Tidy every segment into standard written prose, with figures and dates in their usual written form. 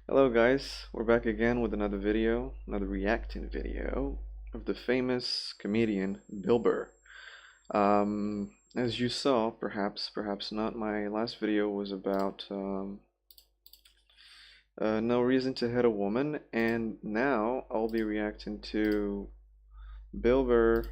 Hello guys, we're back again with another video, another reacting video of the famous comedian Bill Burr. As you saw, perhaps not, my last video was about no reason to hit a woman, and now I'll be reacting to Bill Burr.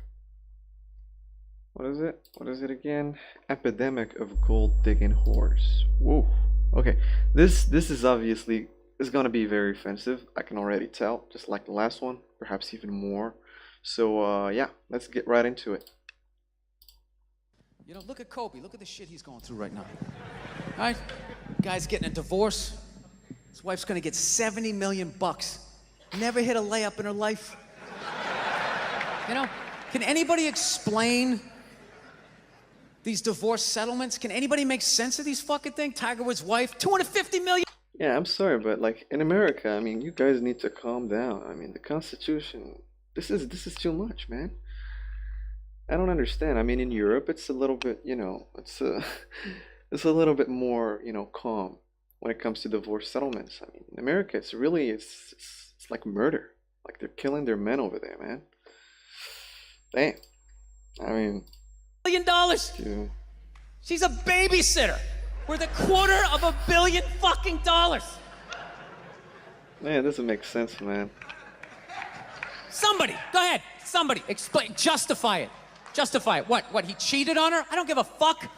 What is it? What is it again? Epidemic of gold digging whores. Whoa. Okay, this is obviously is gonna be very offensive. I can already tell, just like the last one, perhaps even more. So yeah, let's get right into it. You know, look at Kobe. Look at the shit he's going through right now. All right? Guy's getting a divorce. His wife's gonna get 70 million bucks. Never hit a layup in her life. You know, can anybody explain these divorce settlements? Can anybody make sense of these fucking things? Tiger Woods' wife, 250 million. Yeah, I'm sorry, but like in America, I mean, you guys need to calm down. I mean, the Constitution, this is too much, man. I don't understand. I mean, in Europe, it's a little bit, it's a little bit more, calm when it comes to divorce settlements. I mean, in America, it's like murder. Like they're killing their men over there, man. Damn. I mean, $1 billion. yeah. She's a babysitter worth $250 million fucking dollars. Man, it doesn't make sense, man. Somebody, go ahead. Somebody, explain, justify it. Justify it. What, he cheated on her? I don't give a fuck.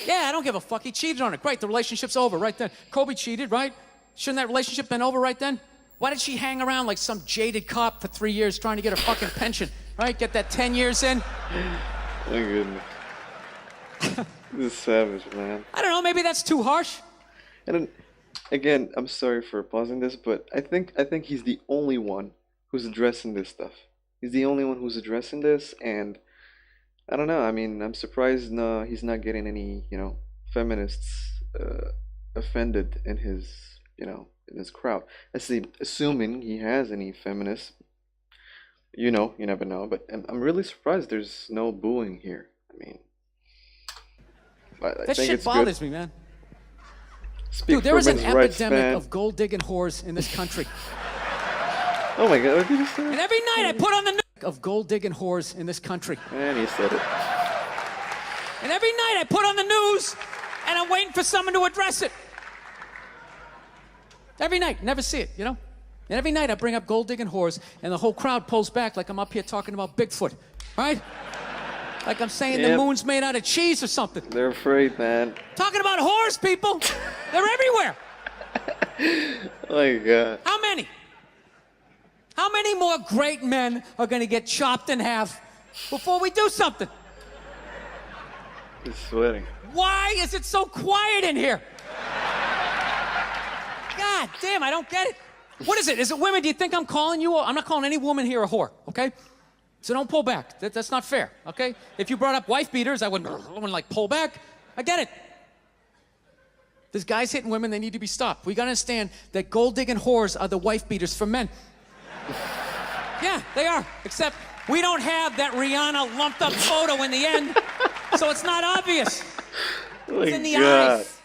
Yeah, I don't give a fuck. He cheated on her. Great, the relationship's over right then. Kobe cheated, right? Shouldn't that relationship been over right then? Why did she hang around like some jaded cop for 3 years trying to get her fucking pension, right? Get that 10 years in? My goodness. This is savage, man. I don't know, maybe that's too harsh. And then, again, I'm sorry for pausing this, but I think he's the only one who's addressing this stuff. He's the only one who's addressing this, and I don't know. I mean, I'm surprised no, he's not getting any, feminists offended in his, in his crowd. Assuming he has any feminists, you never know. But I'm really surprised there's no booing here. I mean, I That think shit it's bothers good. me, man. Speak Dude, there for is an men's rights, epidemic man. of gold-digging whores in this country. Oh my God! What did you say? And every night I put on the news of gold-digging whores in this country. And he said it. And every night I put on the news, and I'm waiting for someone to address it. Every night, never see it, And every night I bring up gold-digging whores, and the whole crowd pulls back like I'm up here talking about Bigfoot, right? Like I'm saying the Yep. moon's made out of cheese or something. They're afraid, man. Talking about whores, people. They're everywhere. Oh my God. How many? How many more great men are going to get chopped in half before we do something? He's sweating. Why is it so quiet in here? God damn, I don't get it. What is it? Is it women? Do you think I'm calling you? I'm not calling any woman here a whore, okay? So don't pull back. That's not fair, okay? If you brought up wife beaters, I wouldn't like pull back. I get it. There's guys hitting women, they need to be stopped. We gotta understand that gold-digging whores are the wife beaters for men. Yeah, they are. Except we don't have that Rihanna lumped up photo in the end, so it's not obvious. Oh It's my in the God. eyes.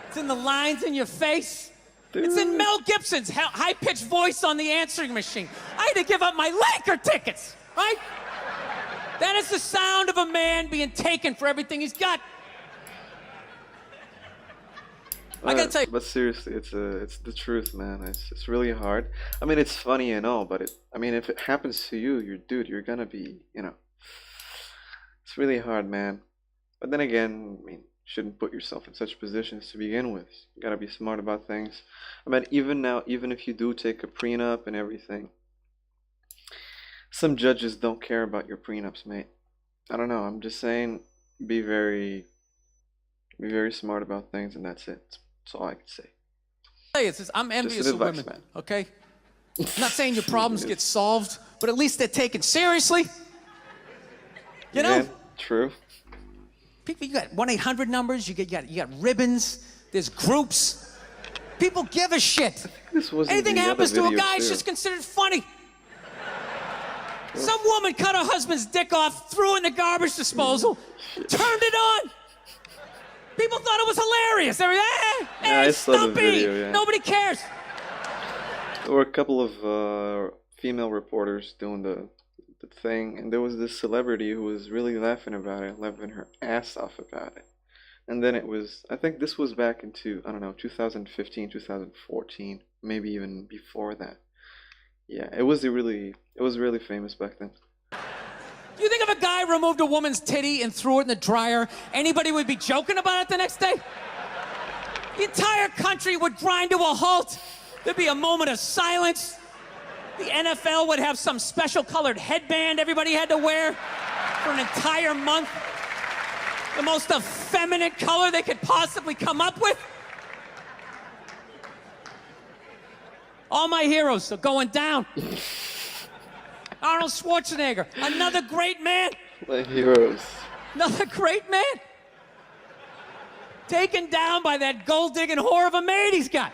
It's in the lines in your face. Dude. It's in Mel Gibson's high-pitched voice on the answering machine. I had to give up my Laker tickets, right? That is the sound of a man being taken for everything he's got. I gotta tell you. But seriously, it's the truth, man. It's really hard. I mean, it's funny and all, but I mean, if it happens to you, you're gonna be, it's really hard, man. But then again, I mean, you shouldn't put yourself in such positions to begin with. You gotta be smart about things. I mean, even now, even if you do take a prenup and everything, some judges don't care about your prenups, mate. I don't know. I'm just saying, be very smart about things, and that's it. That's all I can say. I'm envious Just an of advice, women, man. okay? I'm not saying your problems get solved, but at least they're taken seriously. You know? Yeah, true. People, you got 1-800 numbers, you got ribbons, there's groups. People give a shit. This wasn't Anything the other happens to a video, guy, it's too. just considered funny. Some woman cut her husband's dick off, threw in the garbage disposal, turned it on. People thought it was hilarious. They were, Yeah, hey, I saw the Stumpy! video, yeah. Nobody cares. There were a couple of female reporters doing the thing, and there was this celebrity who was really laughing about it, laughing her ass off about it. And then it was, I think this was back into, I don't know, 2015, 2014, maybe even before that. Yeah, it was really famous back then. You think if a guy removed a woman's titty and threw it in the dryer, anybody would be joking about it the next day? The entire country would grind to a halt. There'd be a moment of silence. The NFL would have some special colored headband everybody had to wear for an entire month. The most effeminate color they could possibly come up with. All my heroes are going down. Arnold Schwarzenegger, another great man. My heroes. Another great man. Taken down by that gold-digging whore of a maid he's got.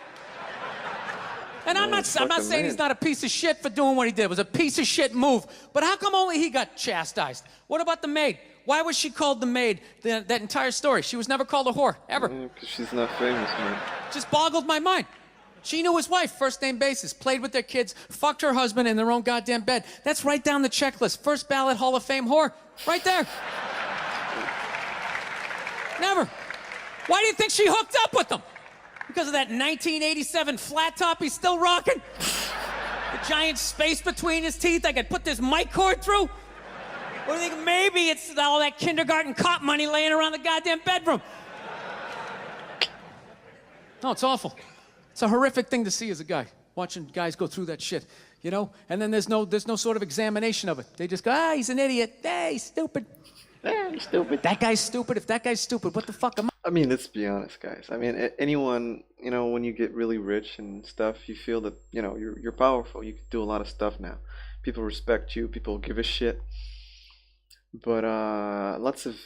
And I'm not saying he's not a piece of shit for doing what he did. It was a piece of shit move. But how come only he got chastised? What about the maid? Why was she called the maid that entire story? She was never called a whore, ever. Because she's not famous, man. Just boggled my mind. She knew his wife, first name basis, played with their kids, fucked her husband in their own goddamn bed. That's right down the checklist. First ballot Hall of Fame whore. Right there. Never. Why do you think she hooked up with him? Because of that 1987 flat top he's still rocking? The giant space between his teeth I could put this mic cord through? Or do you think maybe it's all that kindergarten cop money laying around the goddamn bedroom? No, it's awful. It's a horrific thing to see as a guy, watching guys go through that shit, you know? And then there's no sort of examination of it. They just go, he's an idiot. Hey, he's stupid. Yeah, he's stupid. That guy's stupid. If that guy's stupid, what the fuck am I? I mean, let's be honest, guys. I mean, anyone, you know, when you get really rich and stuff, you feel that, you know, you're powerful. You can do a lot of stuff now. People respect you. People give a shit. But lots of,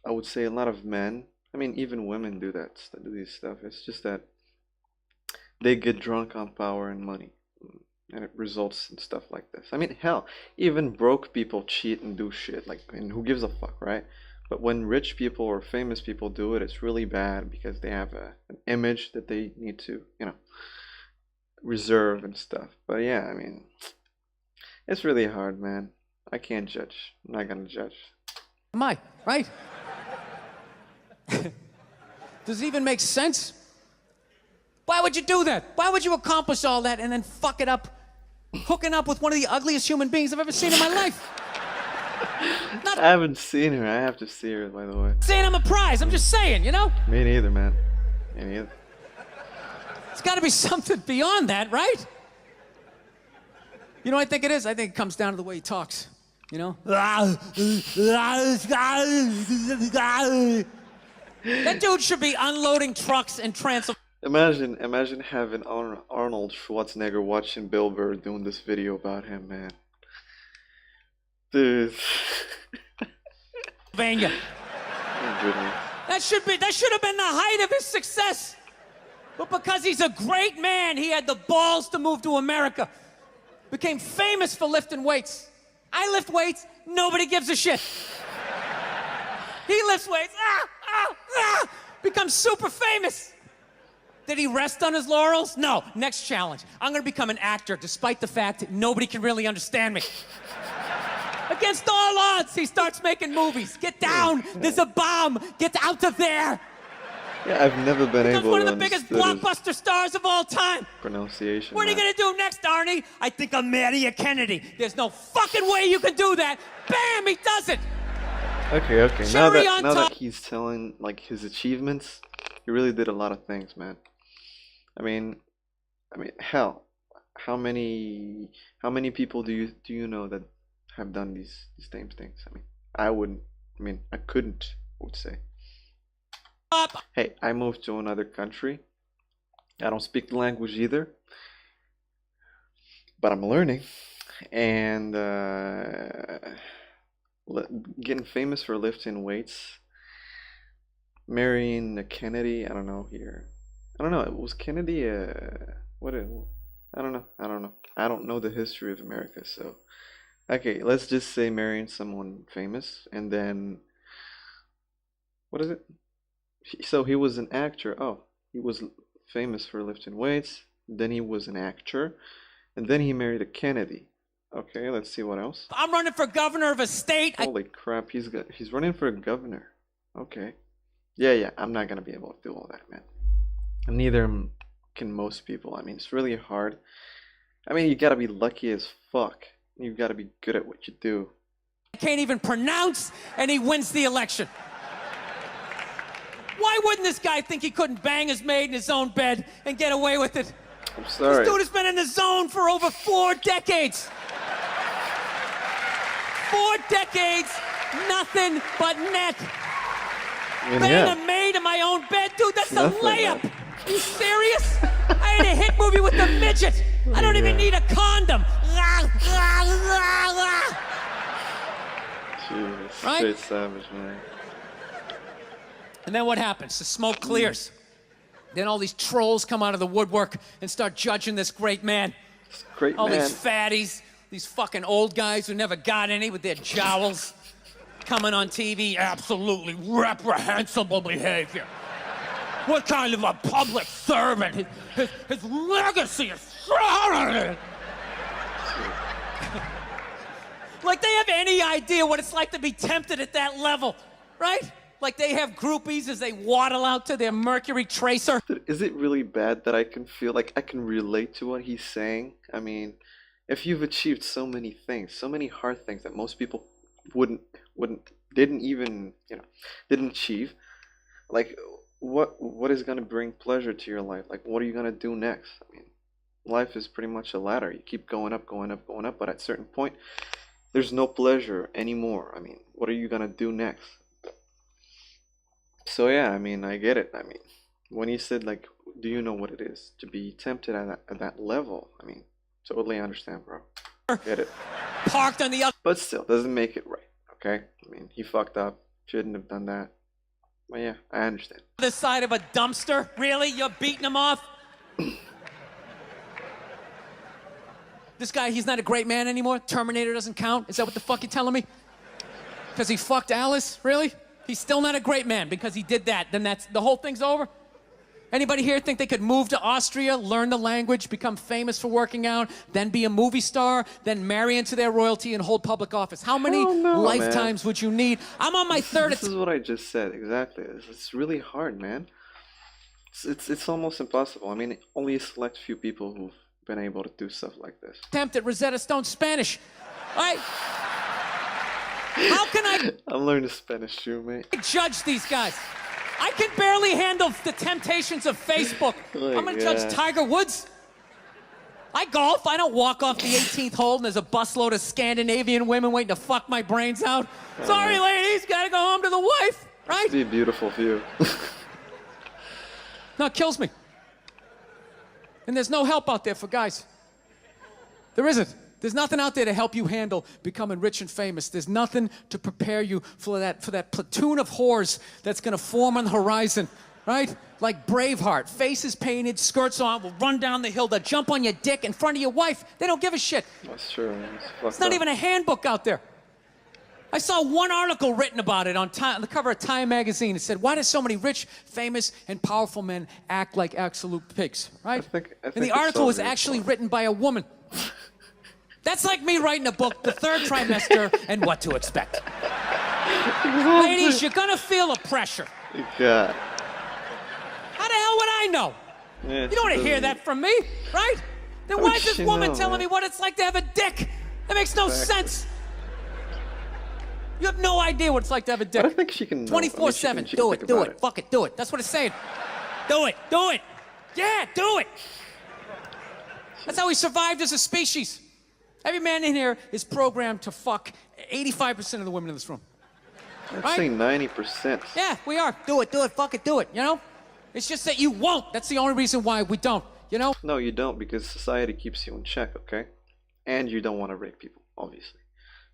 I would say, a lot of men. I mean, even women do that. Do this stuff. It's just that they get drunk on power and money, and it results in stuff like this. I mean, hell, even broke people cheat and do shit. Like, and who gives a fuck, right? But when rich people or famous people do it, it's really bad because they have an image that they need to, you know, reserve and stuff. But yeah, I mean, it's really hard, man. I can't judge. I'm not gonna judge. Am I, right? Does it even make sense? Why would you do that? Why would you accomplish all that and then fuck it up, hooking up with one of the ugliest human beings I've ever seen in my life? I haven't seen her. I have to see her, by the way. Saying I'm a prize. I'm just saying, you know? Me neither, man. Me neither. It's got to be something beyond that, right? You know what I think it is? I think it comes down to the way he talks. You know? That dude should be unloading trucks in Transylvania. Imagine having Arnold Schwarzenegger watching Bill Burr doing this video about him, man. Dude. Oh, goodness. That should have been the height of his success. But because he's a great man, he had the balls to move to America. Became famous for lifting weights. I lift weights, nobody gives a shit. He lifts weights, becomes super famous. Did he rest on his laurels? No. Next challenge. I'm gonna become an actor despite the fact that nobody can really understand me. Against all odds, he starts making movies. Get down, there's a bomb, get out of there. Yeah, I've never been able to one of the biggest blockbuster stars of all time. Pronunciation. What are you gonna do next, Arnie? I think I'm Maria Kennedy. There's no fucking way you can do that. Bam, he does it. Okay. Cherry Now that he's telling like his achievements, he really did a lot of things, man. I mean, hell, how many people do you know that have done these same things? I mean, I wouldn't. I mean, I couldn't. I would say. Hey, I moved to another country. I don't speak the language either, but I'm learning, and getting famous for lifting weights, marrying a Kennedy. I don't know here. I don't know. It was Kennedy. What? I don't know. I don't know the history of America. So, okay, let's just say marrying someone famous, and then what is it? So he was an actor. Oh, he was famous for lifting weights. Then he was an actor, and then he married a Kennedy. Okay, let's see what else. I'm running for governor of a state. Holy crap, he's running for governor. Okay. Yeah, yeah, I'm not gonna be able to do all that, man. And neither can most people. I mean, it's really hard. I mean, you gotta be lucky as fuck. You've gotta be good at what you do. I can't even pronounce, and he wins the election. Why wouldn't this guy think he couldn't bang his maid in his own bed and get away with it? I'm sorry. This dude has been in the zone for over 4 decades. 4 decades, nothing but net. I mean, Bang yeah. a maid in my own bed, dude, that's a Nothing, layup. man. Are you serious? I had a hit movie with the midget. I don't even need a condom. Jesus, Right? straight savage, man. And then what happens? The smoke clears. Then all these trolls come out of the woodwork and start judging this great man. Great All man. these fatties, these fucking old guys who never got any with their jowls coming on TV. Absolutely reprehensible behavior. What kind of a public servant? His legacy is shrouded. Like they have any idea what it's like to be tempted at that level, right? Like they have groupies as they waddle out to their Mercury Tracer. Is it really bad that I can feel like I can relate to what he's saying? I mean, if you've achieved so many things, so many hard things that most people didn't even, didn't achieve, like what is gonna bring pleasure to your life? Like what are you gonna do next? I mean, life is pretty much a ladder. You keep going up, going up, going up, but at a certain point, there's no pleasure anymore. I mean, what are you gonna do next? So yeah, I mean, I get it. I mean, when he said like, do you know what it is to be tempted at that level? I mean, totally understand, bro. Get it. Parked on the other But still, doesn't make it right. Okay? I mean, he fucked up. Shouldn't have done that. But yeah, I understand. side of a dumpster. Really? You're beating him off? This guy, he's not a great man anymore? Terminator doesn't count? Is that what the fuck you're telling me? Because he fucked Alice? Really? He's still not a great man because he did that. Then that's the whole thing's over? Anybody here think they could move to Austria, learn the language, become famous for working out, then be a movie star, then marry into their royalty and hold public office? How many Hell no, lifetimes would you need? I'm on my third. This is what I just said. Exactly. It's really hard, man. It's almost impossible. I mean, only a select few people who've been able to do stuff like this. Attempt at Rosetta Stone Spanish. All right? How can I I'm learning Spanish too, mate. judge these guys? I can barely handle the temptations of Facebook. Oh I'm gonna my judge God. Tiger Woods. I golf. I don't walk off the 18th hole and there's a busload of Scandinavian women waiting to fuck my brains out. Sorry, ladies, gotta go home to the wife, right? It'd be a beautiful view. No, it kills me. And there's no help out there for guys. There isn't. There's nothing out there to help you handle becoming rich and famous. There's nothing to prepare you for that platoon of whores that's gonna form on the horizon, right? Like Braveheart, faces painted, skirts on, will run down the hill, they'll jump on your dick in front of your wife. They don't give a shit. That's true, man. It's not even a handbook out there. I saw one article written about it on the cover of Time magazine. It said, why do so many rich, famous, and powerful men act like absolute pigs, right? I think And the it's article was over. actually written by a woman. That's like me writing a book, The Third Trimester and What to Expect. Ladies, you're gonna feel a pressure. God. How the hell would I know? Yeah, You don't want to hear that from me, right? Then How why would is this she woman know, telling man? me what it's like to have a dick? That makes no Exactly. sense. You have no idea what it's like to have a dick. But I think she can. 24/7. She can Do think it. Do about it. Fuck it. Do it. That's what it's saying. Do it. Do it. Yeah, do it. That's how we survived as a species. Every man in here is programmed to fuck 85% of the women in this room. I'd Right? say 90%. Yeah, we are. Do it. Do it. Fuck it. Do it. You know? It's just that you won't. That's the only reason why we don't. You know? No, you don't, because society keeps you in check, okay? And you don't want to rape people, obviously.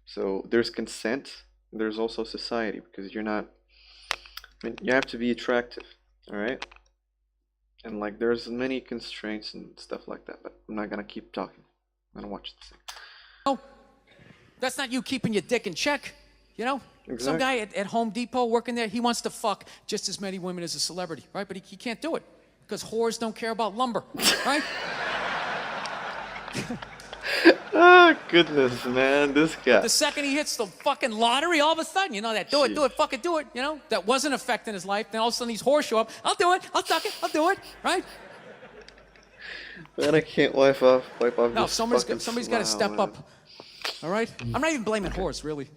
So there's consent. There's also society, because you're not. I mean, you have to be attractive, all right? And like, there's many constraints and stuff like that. But I'm not gonna keep talking. I'm gonna watch this thing. That's not you keeping your dick in check. You know? Some guy Exactly. at Home Depot working there, he wants to fuck just as many women as a celebrity, right? But he can't do it because whores don't care about lumber, right? Ah, goodness, man, this But guy. the second he hits the fucking lottery, all of a sudden, you know, that do Sheesh. it, fucking do it, you know, that wasn't affecting his life. Then all of a sudden these whores show up. I'll do it, I'll suck it, I'll do it, right? Man, I can't wipe off No, this fucking somebody's got to smile, step man. up, all right? I'm not even blaming whores, really.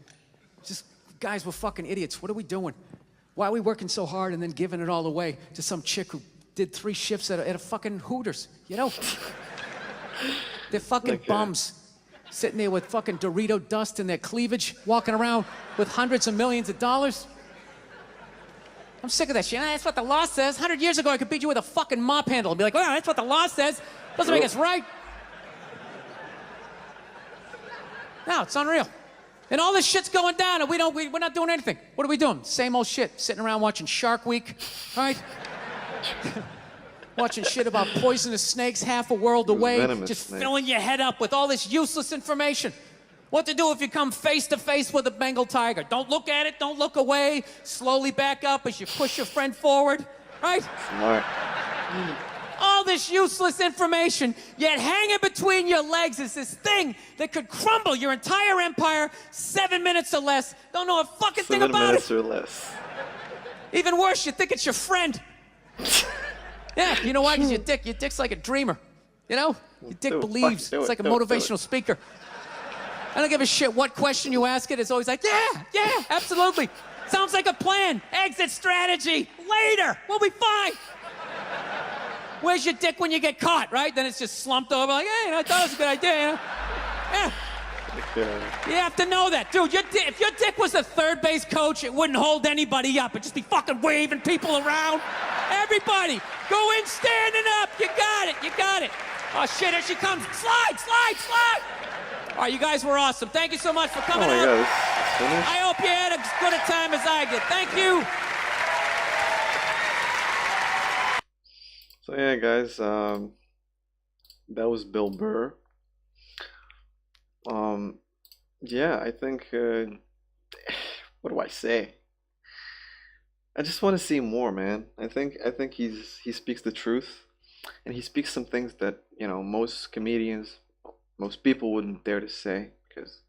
Just, guys, we're fucking idiots. What are we doing? Why are we working so hard and then giving it all away to some chick who did 3 shifts at a fucking Hooters, you know? They're fucking Okay. bums. Sitting there with fucking Dorito dust in their cleavage, walking around with hundreds of millions of dollars. I'm sick of that shit. That's what the law says. 100 years ago, I could beat you with a fucking mop handle and be like, well, that's what the law says. Doesn't make us right. No, it's unreal. And all this shit's going down, and we're not doing anything. What are we doing? Same old shit. Sitting around watching Shark Week, right? Watching shit about poisonous snakes half a world away, Venomous just snakes. filling your head up with all this useless information. What to do if you come face to face with a Bengal tiger? Don't look at it, don't look away. Slowly back up as you push your friend forward, right? Smart. All this useless information, yet hanging between your legs is this thing that could crumble your entire empire 7 minutes or less. Don't know a fucking thing 7 about minutes it. or less. Even worse, you think it's your friend. Yeah, you know why? Because your dick's like a dreamer. You know? Your dick Do it, believes. fucking do It's it, like a do it, do motivational it. speaker. I don't give a shit what question you ask it. It's always like, yeah, absolutely. Sounds like a plan. Exit strategy. Later. We'll be fine. Where's your dick when you get caught, right? Then it's just slumped over like, hey, I thought it was a good idea, you know? Yeah. Okay. You have to know that. Dude, if your dick was a third base coach, it wouldn't hold anybody up. It'd just be fucking waving people around. Everybody, go in standing up. You got it. Oh, shit, here she comes. Slide. All right, you guys were awesome. Thank you so much for Oh coming my out. god, it's finished? I hope you had as good a time as I did. Thank you. So yeah, guys, that was Bill Burr. Um, yeah, I think, what do I say? I just want to see more, man. I think he speaks the truth, and he speaks some things that, most comedians, most people wouldn't dare to say, because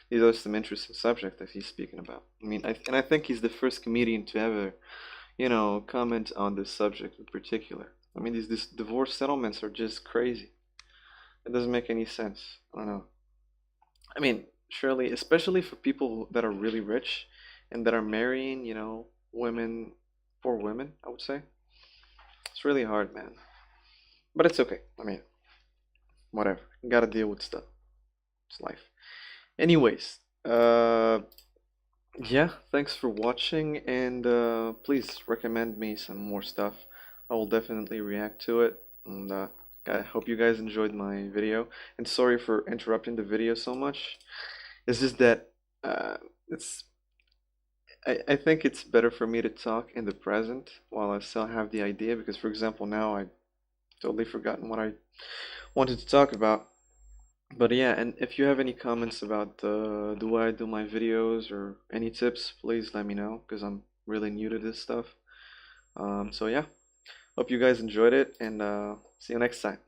these are some interesting subjects that he's speaking about. I mean, I think he's the first comedian to ever, comment on this subject in particular. I mean, these divorce settlements are just crazy. It doesn't make any sense. I don't know. I mean, surely, especially for people that are really rich and that are marrying, women for women, I would say. It's really hard, man. But it's okay. I mean, whatever. You gotta deal with stuff. It's life. Anyways, yeah, thanks for watching, and please recommend me some more stuff. I will definitely react to it, and I hope you guys enjoyed my video. And sorry for interrupting the video so much. It's just that uh, it's I think it's better for me to talk in the present while I still have the idea, because for example now I totally forgotten what I wanted to talk about. But yeah, and if you have any comments about the way I do my videos or any tips, please let me know, because I'm really new to this stuff. So yeah, hope you guys enjoyed it, and see you next time.